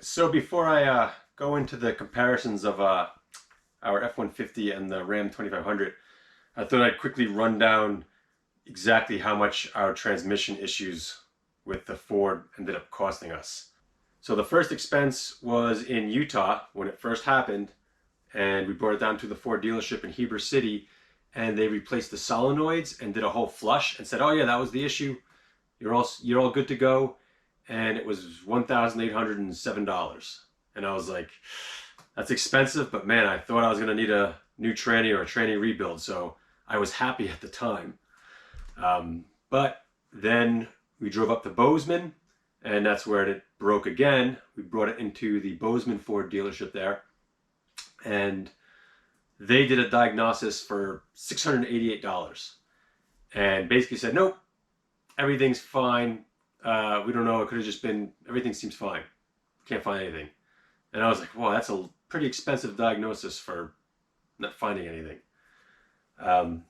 So before I go into the comparisons of our F-150 and the Ram 2500, I thought I'd quickly run down exactly how much our transmission issues with the Ford ended up costing us. So the first expense was in Utah when it first happened, and we brought it down to the Ford dealership in Heber City, and they replaced the solenoids and did a whole flush and said, "Oh yeah, that was the issue. You're all good to go." And it was $1,807. And I was like, that's expensive, but man, I thought I was gonna need a new tranny or a tranny rebuild, so I was happy at the time. But then we drove up to Bozeman, and that's where it broke again. We brought it into the Bozeman Ford dealership there, and they did a diagnosis for $688 and basically said, nope, everything's fine. We don't know, it could have just been, everything seems fine. Can't find anything. And I was like, wow, that's a pretty expensive diagnosis for not finding anything.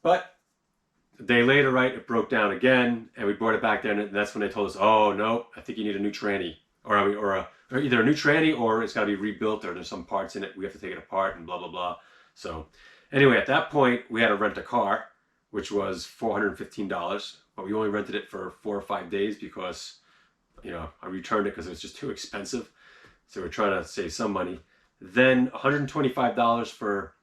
But a day later, right, it broke down again, and we brought it back there, and that's when they told us, oh, no, I think you need a new tranny. Or either a new tranny, or it's got to be rebuilt, or there's some parts in it, we have to take it apart, and blah, blah, blah. So anyway, at that point, we had to rent a car, which was $415, but we only rented it for 4 or 5 days because, you know, I returned it because it was just too expensive. So we're trying to save some money. Then $125 for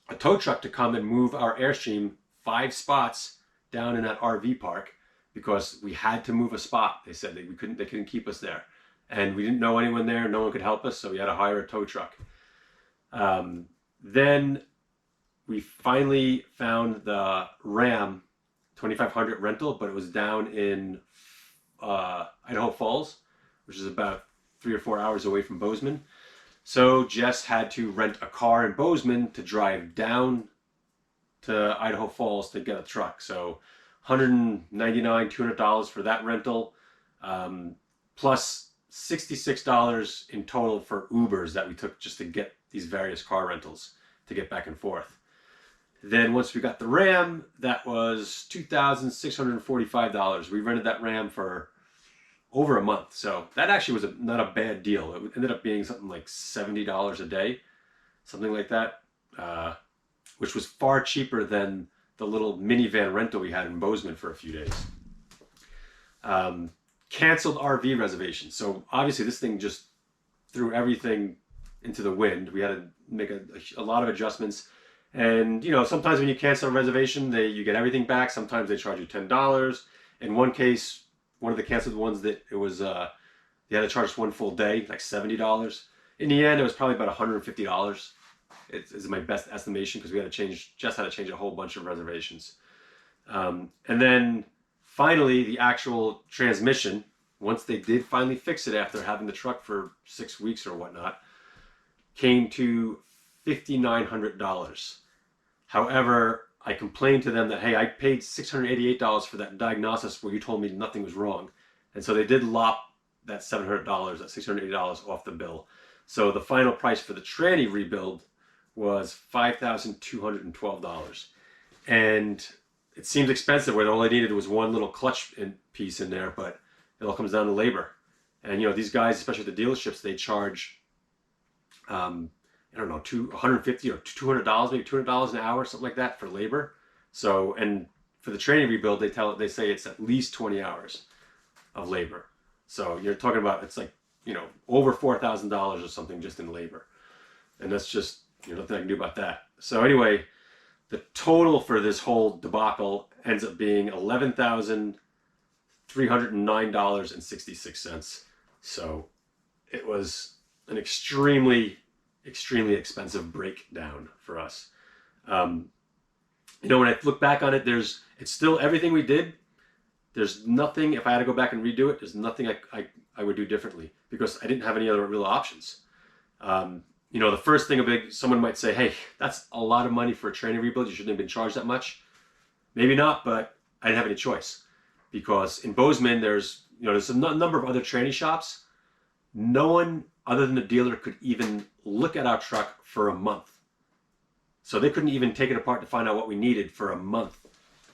a tow truck to come and move our Airstream 5 spots down in that RV park because we had to move a spot. They said they couldn't keep us there. And we didn't know anyone there, no one could help us, so we had to hire a tow truck. Then we finally found the Ram 2500 rental, but it was down in Idaho Falls, which is about 3 or 4 hours away from Bozeman. So Jess had to rent a car in Bozeman to drive down to Idaho Falls to get a truck. So $199, $200 for that rental, plus $66 in total for Ubers that we took just to get these various car rentals to get back and forth. Then once we got the Ram, that was $2,645. We rented that Ram for over a month. So that actually was not a bad deal. It ended up being something like $70 a day, something like that, which was far cheaper than the little minivan rental we had in Bozeman for a few days. Canceled RV reservations. So obviously this thing just threw everything into the wind. We had to make a lot of adjustments. And, you know, sometimes when you cancel a reservation, you get everything back. Sometimes they charge you $10. In one case, one of the canceled ones, that it was, they had to charge us one full day, like $70. In the end, it was probably about $150. It's my best estimation because we had to just had to change a whole bunch of reservations. And then finally, the actual transmission, once they did finally fix it after having the truck for 6 weeks or whatnot, came to $5,900. However, I complained to them that, hey, I paid $688 for that diagnosis where you told me nothing was wrong. And so they did lop that $700, that $680 off the bill. So the final price for the tranny rebuild was $5,212. And it seems expensive where all I needed was one little clutch piece in there, but it all comes down to labor. And, you know, these guys, especially at the dealerships, they charge, I don't know, $150 or $200, maybe $200 an hour, something like that for labor. So, and for the tranny rebuild, they say it's at least 20 hours of labor. So you're talking about, it's like, you know, over $4,000 or something just in labor. And that's just, you know, nothing I can do about that. So anyway, the total for this whole debacle ends up being $11,309.66. So it was an extremely expensive breakdown for us. You know, when I look back on it, it's still everything we did. There's nothing, if I had to go back and redo it, there's nothing I would do differently because I didn't have any other real options. You know, the first thing someone might say, hey, that's a lot of money for a tranny rebuild. You shouldn't have been charged that much. Maybe not, but I didn't have any choice because in Bozeman, there's a number of other tranny shops. No one other than the dealer could even look at our truck for a month. So they couldn't even take it apart to find out what we needed for a month.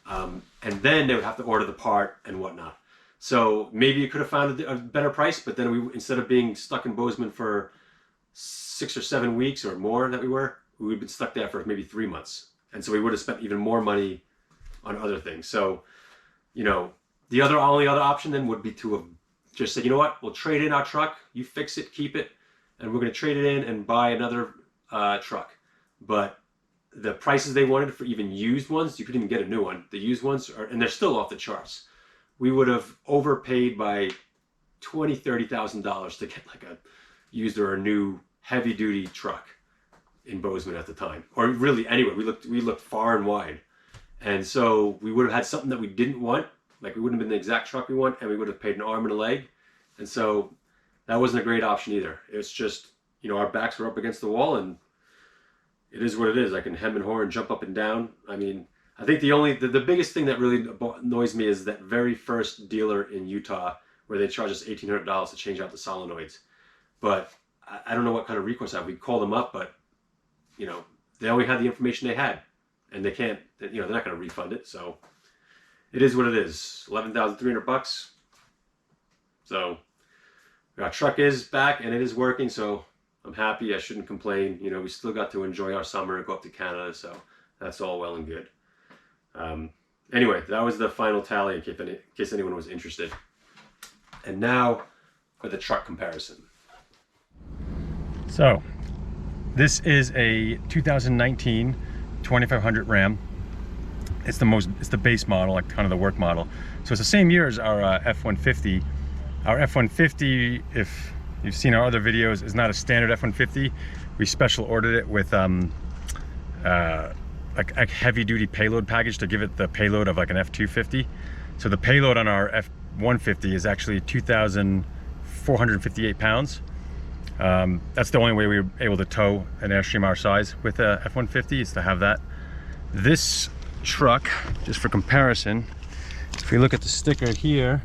And then they would have to order the part and whatnot. So maybe you could have found a better price, but then we, instead of being stuck in Bozeman for 6 or 7 weeks or more that we would have been stuck there for maybe 3 months. And so we would have spent even more money on other things. So, you know, the only other option then would be to have just said, you know what, we'll trade in our truck, you fix it, keep it, and we're going to trade it in and buy another truck. But the prices they wanted for even used ones, you couldn't even get a new one. The used ones are, and they're still off the charts. We would have overpaid by $20,000-$30,000 to get like a used or a new heavy duty truck in Bozeman at the time, or really anywhere. We looked far and wide, and so we would have had something that we didn't want. Like, we wouldn't have been the exact truck we want, and we would have paid an arm and a leg, and so that wasn't a great option either. It's just, you know, our backs were up against the wall, and it is what it is. I can hem and haw and jump up and down. I mean, I think the biggest thing that really annoys me is that very first dealer in Utah where they charge us $1,800 to change out the solenoids. But I don't know what kind of recourse I have. We called them up, but, you know, they only had the information they had, and they can't, you know, they're not going to refund it. So it is what it is. $11,300. So our truck is back and it is working, so I'm happy. I shouldn't complain. You know, we still got to enjoy our summer and go up to Canada, so that's all well and good. Anyway, that was the final tally in case anyone was interested. And now for the truck comparison. So this is a 2019 2500 Ram. It's the base model, like kind of the work model. So it's the same year as our F150. Our F150, if you've seen our other videos, is not a standard F150. We special ordered it with like a heavy duty payload package to give it the payload of like an F250. So the payload on our F150 is actually 2,458 pounds. That's the only way we were able to tow an Airstream our size with a F150, is to have that. This truck, just for comparison, if we look at the sticker here,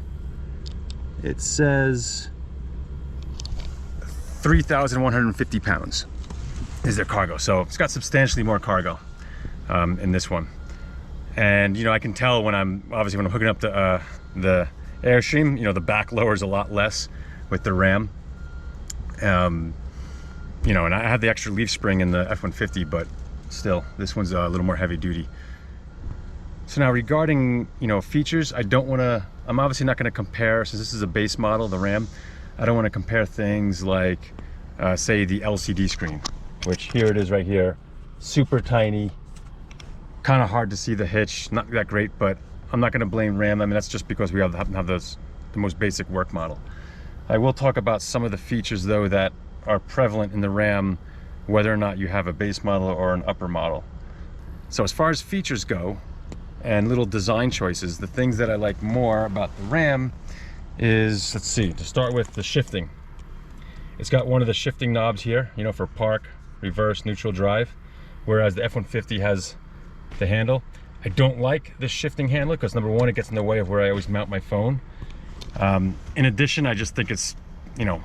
it says 3,150 pounds is their cargo. So it's got substantially more cargo in this one. And, you know, I can tell when I'm hooking up the Airstream, you know, the back lowers a lot less with the Ram. You know, and I had the extra leaf spring in the F-150, but still, this one's a little more heavy duty. So now regarding, you know, features, I'm obviously not gonna compare, since this is a base model, the Ram, I don't wanna compare things like, say, the LCD screen, which here it is right here, super tiny, kind of hard to see the hitch, not that great, but I'm not gonna blame Ram. I mean, that's just because we happen to have the most basic work model. I will talk about some of the features though that are prevalent in the Ram, whether or not you have a base model or an upper model. So as far as features go and little design choices, the things that I like more about the Ram is, let's see, to start with, the shifting. It's got one of the shifting knobs here, you know, for park, reverse, neutral, drive, whereas the F-150 has the handle. I don't like this shifting handle because, number one, it gets in the way of where I always mount my phone. In addition, I just think it's, you know,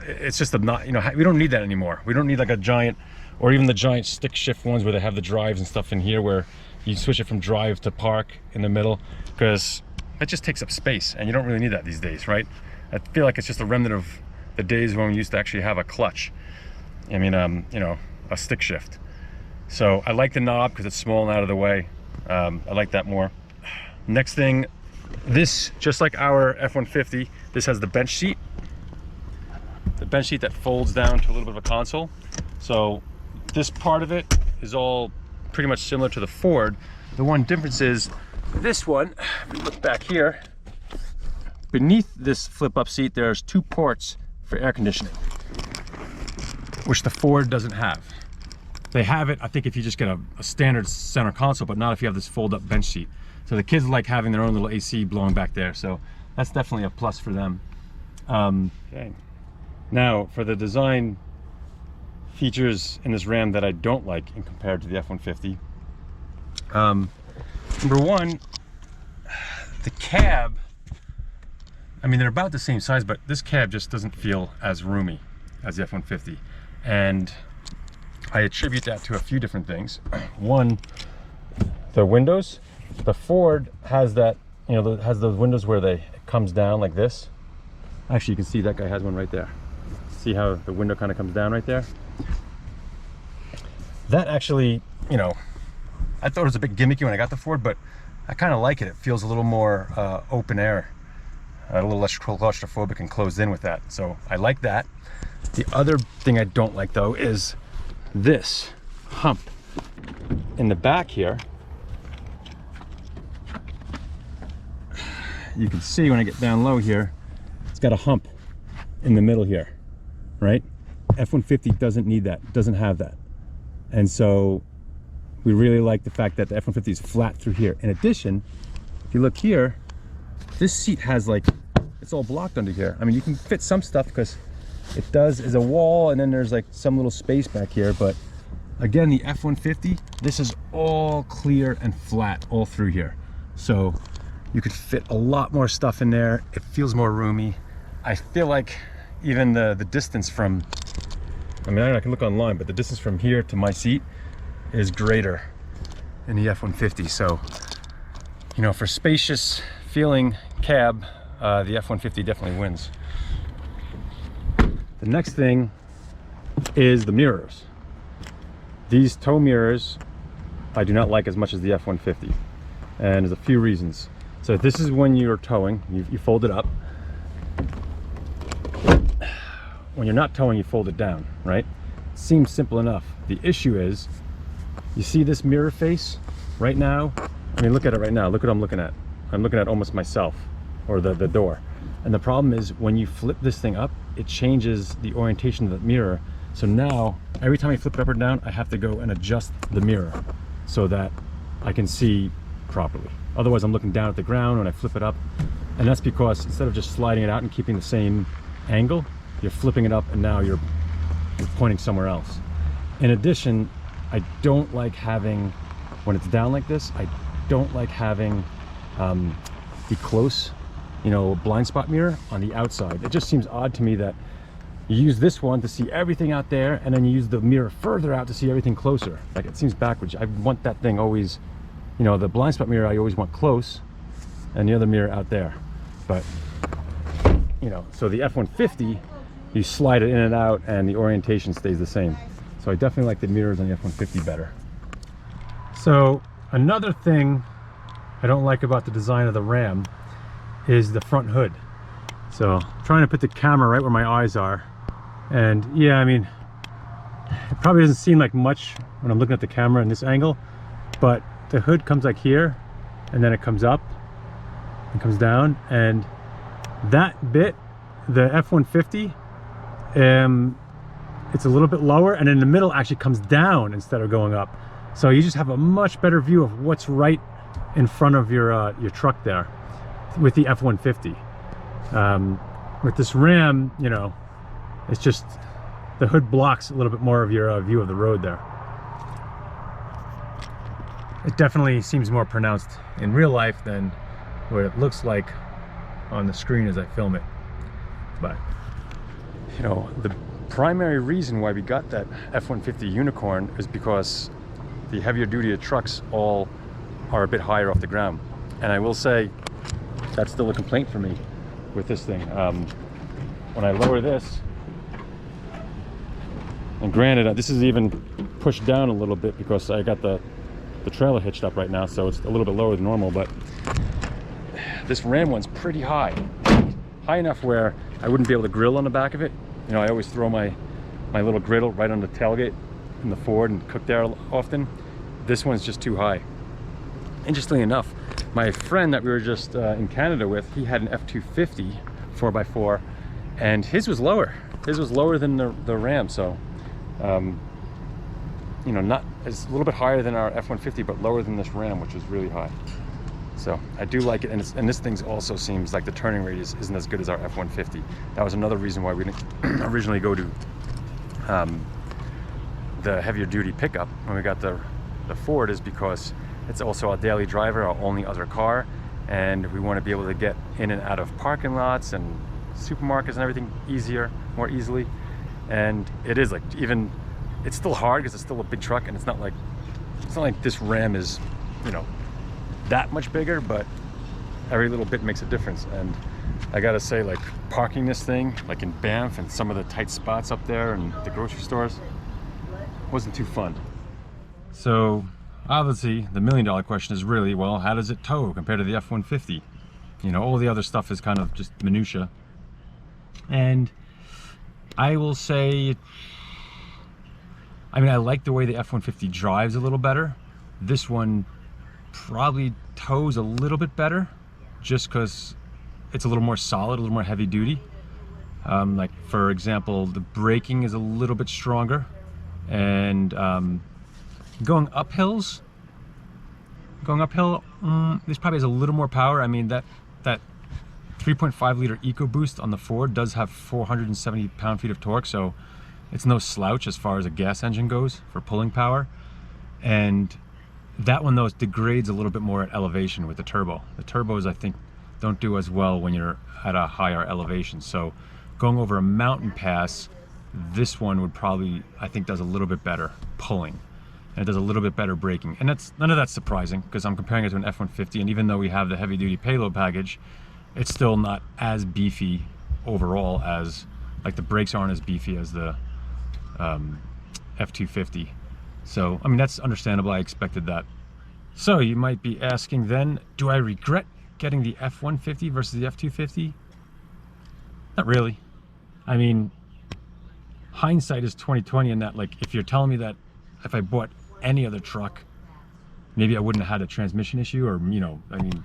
it's just not, you know, we don't need that anymore. We don't need like a giant, or even the giant stick shift ones where they have the drives and stuff in here where you switch it from drive to park in the middle, because that just takes up space and you don't really need that these days, right? I feel like it's just a remnant of the days when we used to actually have a clutch. I mean, you know, a stick shift. So I like the knob because it's small and out of the way. I like that more. Next thing, this, just like our F-150, this has the bench seat. The bench seat that folds down to a little bit of a console. So this part of it is all pretty much similar to the Ford. The one difference is this one, if you look back here, beneath this flip-up seat, there's 2 ports for air conditioning, which the Ford doesn't have. They have it, I think, if you just get a standard center console, but not if you have this fold-up bench seat. So the kids like having their own little AC blowing back there. So that's definitely a plus for them. Okay. Now, for the design features in this Ram that I don't like in compared to the F-150. Number one, the cab, I mean, they're about the same size, but this cab just doesn't feel as roomy as the F-150. And I attribute that to a few different things. One, the windows. The Ford has that, you know, has those windows where they comes down like this. Actually, you can see that guy has one right there. See how the window kind of comes down right there? That actually, you know, I thought it was a bit gimmicky when I got the Ford, but I kind of like it. It feels a little more open air, a little less claustrophobic and closed in with that. So I like that. The other thing I don't like though is this hump in the back here. You can see when I get down low here, it's got a hump in the middle here, right? F-150 doesn't need that, doesn't have that. And so we really like the fact that the F-150 is flat through here. In addition, if you look here, this seat has like, it's all blocked under here. I mean, you can fit some stuff because it does is a wall, and then there's like some little space back here. But again, the F-150, this is all clear and flat all through here. So you could fit a lot more stuff in there. It feels more roomy. I feel like even the distance from, I mean, I can look online, but the distance from here to my seat is greater in the F-150. So, you know, for spacious feeling cab, the F-150 definitely wins. The next thing is the mirrors. These tow mirrors I do not like as much as the F-150, and there's a few reasons. So this is when you're towing, you fold it up. When you're not towing, you fold it down, right? Seems simple enough. The issue is, you see this mirror face right now? I mean, look at it right now. Look what I'm looking at. I'm looking at almost myself, or the door. And the problem is when you flip this thing up, it changes the orientation of the mirror. So now, every time I flip it up or down, I have to go and adjust the mirror so that I can see properly. Otherwise, I'm looking down at the ground when I flip it up. And that's because instead of just sliding it out and keeping the same angle, you're flipping it up and now you're pointing somewhere else. In addition, I don't like having, when it's down like this, I don't like having the close, you know, blind spot mirror on the outside. It just seems odd to me that you use this one to see everything out there, and then you use the mirror further out to see everything closer. Like, it seems backwards. I want that thing always, you know, the blind spot mirror I always want close, and the other mirror out there. But, you know, so the F-150, you slide it in and out and the orientation stays the same. So I definitely like the mirrors on the F-150 better. So another thing I don't like about the design of the Ram is the front hood. So I'm trying to put the camera right where my eyes are. And yeah, I mean, it probably doesn't seem like much when I'm looking at the camera in this angle, but the hood comes like here, and then it comes up and comes down. And that bit, the F-150, it's a little bit lower, and in the middle actually comes down instead of going up. So you just have a much better view of what's right in front of your truck there with the F-150. With this Ram, you know, it's just the hood blocks a little bit more of your view of the road there. It definitely seems more pronounced in real life than what it looks like on the screen as I film it. But, you know, the primary reason why we got that F-150 Unicorn is because the heavier duty trucks all are a bit higher off the ground. And I will say, that's still a complaint for me with this thing. When I lower this, and granted, this is even pushed down a little bit because I got the trailer hitched up right now, so it's a little bit lower than normal, but this Ram one's pretty high. High enough where I wouldn't be able to grill on the back of it. You know, I always throw my little griddle right on the tailgate in the Ford and cook there often. This one's just too high. Interestingly enough, my friend that we were just in Canada with, he had an F250 4x4, and his was lower. His was lower than the Ram, so you know, it's a little bit higher than our F-150, but lower than this Ram, which is really high. So I do like it, and this thing also seems like the turning radius isn't as good as our F-150. That was another reason why we didn't originally go to the heavier duty pickup when we got the Ford, is because it's also our daily driver, our only other car, and we want to be able to get in and out of parking lots and supermarkets and everything more easily. And it is like, even, it's still hard because it's still a big truck, and it's not like this Ram is, you know, that much bigger, but every little bit makes a difference. And I gotta say, like, parking this thing, like in Banff and some of the tight spots up there and the grocery stores, wasn't too fun. So obviously the $1 million question is really, well, how does it tow compared to the F-150? You know, all the other stuff is kind of just minutia. And I will say, I mean, I like the way the F-150 drives a little better. This one probably tows a little bit better just because it's a little more solid, a little more heavy duty. Like, for example, the braking is a little bit stronger, and going uphill, this probably has a little more power. I mean, that 3.5 liter EcoBoost on the Ford does have 470 pound-feet of torque, so it's no slouch as far as a gas engine goes for pulling power. And that one, though, degrades a little bit more at elevation with the turbo. The turbos, I think, don't do as well when you're at a higher elevation. So going over a mountain pass, this one would probably, I think, does a little bit better pulling, and it does a little bit better braking. And none of that's surprising because I'm comparing it to an F-150, and even though we have the heavy duty payload package, it's still not as beefy overall as, like, the brakes aren't as beefy as the F-250. So, I mean, that's understandable. I expected that. So you might be asking then, do I regret getting the F-150 versus the F-250? Not really. I mean, hindsight is 20/20 in that, like, if you're telling me that if I bought any other truck, maybe I wouldn't have had a transmission issue, or, you know, I mean,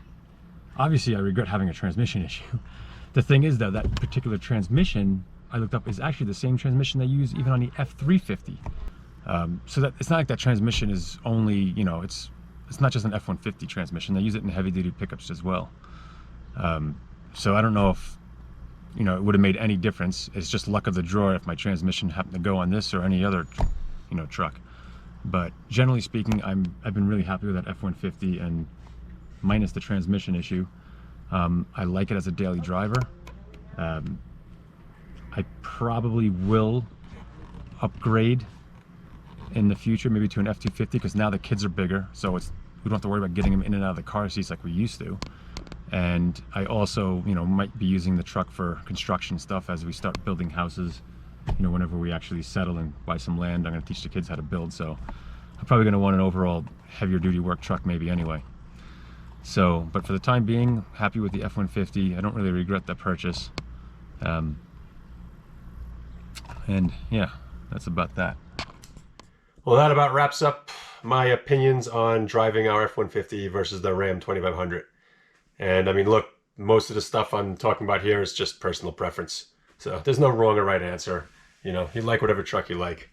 obviously I regret having a transmission issue. The thing is, though, that particular transmission I looked up is actually the same transmission they use even on the F-350. So that it's not like that transmission is only, you know, it's not just an F-150 transmission. They use it in heavy-duty pickups as well. So I don't know if, you know, it would have made any difference. It's just luck of the draw if my transmission happened to go on this or any other, you know, truck. But generally speaking, I've been really happy with that F-150, and minus the transmission issue. I like it as a daily driver. I probably will upgrade in the future, maybe to an F-250, because now the kids are bigger, so we don't have to worry about getting them in and out of the car seats like we used to. And I also, you know, might be using the truck for construction stuff as we start building houses. You know, whenever we actually settle and buy some land, I'm going to teach the kids how to build. So I'm probably going to want an overall heavier duty work truck maybe anyway. So, but for the time being, happy with the F-150. I don't really regret that purchase. And yeah, that's about that. Well, that about wraps up my opinions on driving our F-150 versus the Ram 2500. And I mean, look, most of the stuff I'm talking about here is just personal preference. So there's no wrong or right answer. You know, you like whatever truck you like.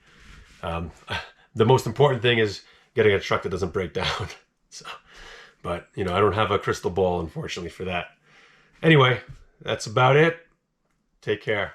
The most important thing is getting a truck that doesn't break down. So, but, you know, I don't have a crystal ball, unfortunately, for that. Anyway, that's about it. Take care.